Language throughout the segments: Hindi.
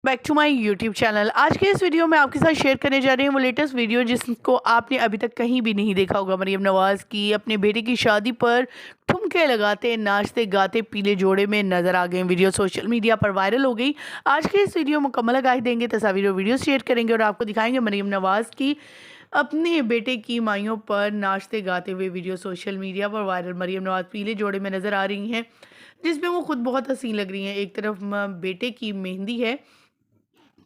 Back to my YouTube channel. आज के इस वीडियो में आपके साथ शेयर करने जा रही हूँ वो लेटेस्ट वीडियो जिसको आपने अभी तक कहीं भी नहीं देखा होगा। मरियम नवाज़ की अपने बेटे की शादी पर ठुमके लगाते नाचते गाते पीले जोड़े में नजर आ गए। वीडियो सोशल मीडिया पर वायरल हो गई। आज के इस वीडियो मुकम्मल गाइड देंगे, तस्वीर वीडियो शेयर करेंगे और आपको दिखाएंगे मरियम नवाज़ की अपने बेटे की माइयों पर नाचते गाते हुए वीडियो सोशल मीडिया पर वायरल। मरियम नवाज़ पीले जोड़े में नजर आ रही हैं जिसमें वो खुद बहुत हसीन लग रही हैं। एक तरफ बेटे की मेहंदी है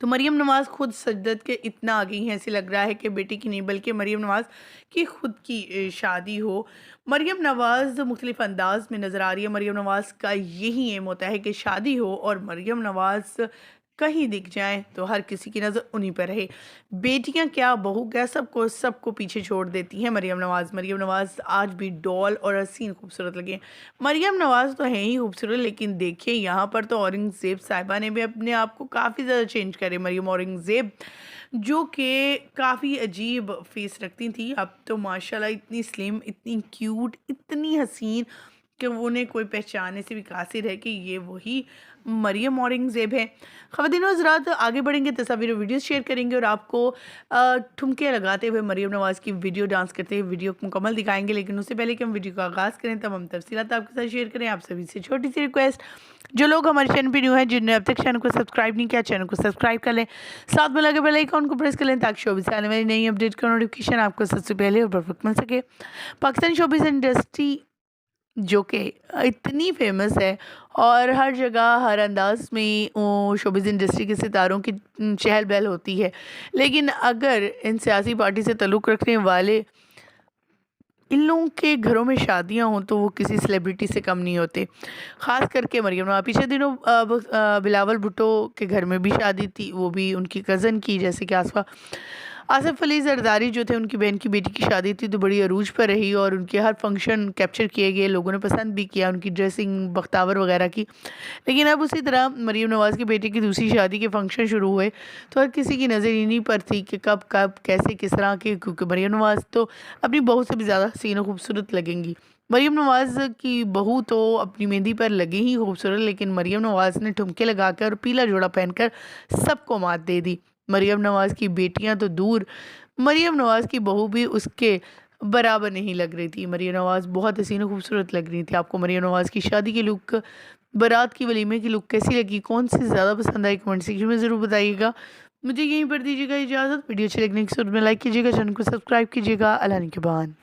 तो मरियम नवाज़ खुद सजदत के इतना आ गई हैं, ऐसे लग रहा है कि बेटी की नहीं बल्कि मरियम नवाज़ की खुद की शादी हो। मरियम नवाज़ मुख्तलिफ अंदाज में नज़र आ रही है। मरियम नवाज़ का यही एम होता है कि शादी हो और मरियम नवाज़ कहीं दिख जाएं तो हर किसी की नज़र उन्हीं पर रहे। बेटियां क्या बहू क्या सबको सबको पीछे छोड़ देती हैं मरियम नवाज़। मरियम नवाज़ आज भी डॉल और हसीन खूबसूरत लगी हैं। मरियम नवाज़ तो हैं ही खूबसूरत, लेकिन देखिए यहाँ पर तो औरंगज़ेब साहिबा ने भी अपने आप को काफ़ी ज़्यादा चेंज करे। मरियम औरंगज़ेब जो कि काफ़ी अजीब फेस रखती थी, अब तो माशाल्लाह इतनी स्लिम, इतनी क्यूट, इतनी हसीन कि उन्हें कोई पहचानने से भी कासिर है कि ये वही मरियम औरंगज़ेब है। ख़वातीन व हज़रात, आगे बढ़ेंगे, तस्वीर वीडियोस शेयर करेंगे और आपको ठुमके लगाते हुए मरियम नवाज़ की वीडियो डांस करते हुए वीडियो मुकम्मल दिखाएंगे। लेकिन उससे पहले कि हम वीडियो का आगाज़ करें तब हम तफसीलात आपके साथ शेयर करें। आप सभी से छोटी सी रिक्वेस्ट, जो लोग हमारे चैनल पर न्यू हैं, जिन्होंने अब तक चैनल को सब्सक्राइब नहीं किया, चैनल को सब्सक्राइब कर लें, साथ में लगे बेल आइकन को प्रेस कर लें ताकि शोबिज़ आने वाली नई अपडेट का नोटिफिकेशन आपको सबसे पहले और परफेक्ट मिल सके। पाकिस्तानी शोबिज़ इंडस्ट्री जो कि इतनी फेमस है और हर जगह हर अंदाज में वो शोबिज़ इंडस्ट्री के सितारों की चहल पहल होती है। लेकिन अगर इन सियासी पार्टी से ताल्लुक़ रखने वाले इन लोगों के घरों में शादियां हों तो वो किसी सेलिब्रिटी से कम नहीं होते। ख़ास करके मरियम नवाज़, पिछले दिनों बिलावल भुट्टो के घर में भी शादी थी, वो भी उनकी कज़न की, जैसे कि आसिफ अली जरदारी जो थे उनकी बहन की बेटी की शादी थी तो बड़ी अरूज पर रही और उनके हर फंक्शन कैप्चर किए गए, लोगों ने पसंद भी किया उनकी ड्रेसिंग बख्तावर वगैरह की। लेकिन अब उसी तरह मरियम नवाज़ की बेटी की दूसरी शादी के फंक्शन शुरू हुए तो हर किसी की नज़र इन्हीं पर थी कि कब कब कैसे किस तरह के, क्योंकि मरियम नवाज़ तो अपनी बहू से भी ज़्यादा हसीन और खूबसूरत लगेंगी। मरियम नवाज़ की बहू तो अपनी मेहंदी पर लगी ही खूबसूरत, लेकिन मरियम नवाज़ ने ठुमके लगाकर और पीला जोड़ा पहनकर सबको मात दे दी। मरियम नवाज़ की बेटियां तो दूर, मरियम नवाज़ की बहू भी उसके बराबर नहीं लग रही थी। मरियम नवाज़ बहुत हसीन और खूबसूरत लग रही थी। आपको मरियम नवाज़ की शादी की लुक, बारात की वलीमे की लुक कैसी लगी, कौन सी ज़्यादा पसंद आई, कमेंट सेक्शन में ज़रूर बताइएगा। मुझे यहीं पर दीजिएगा इजाज़त। वीडियो अच्छी लगने की सूरत में लाइक कीजिएगा, चैनल को सब्सक्राइब कीजिएगा। अल्लाह निगहबान।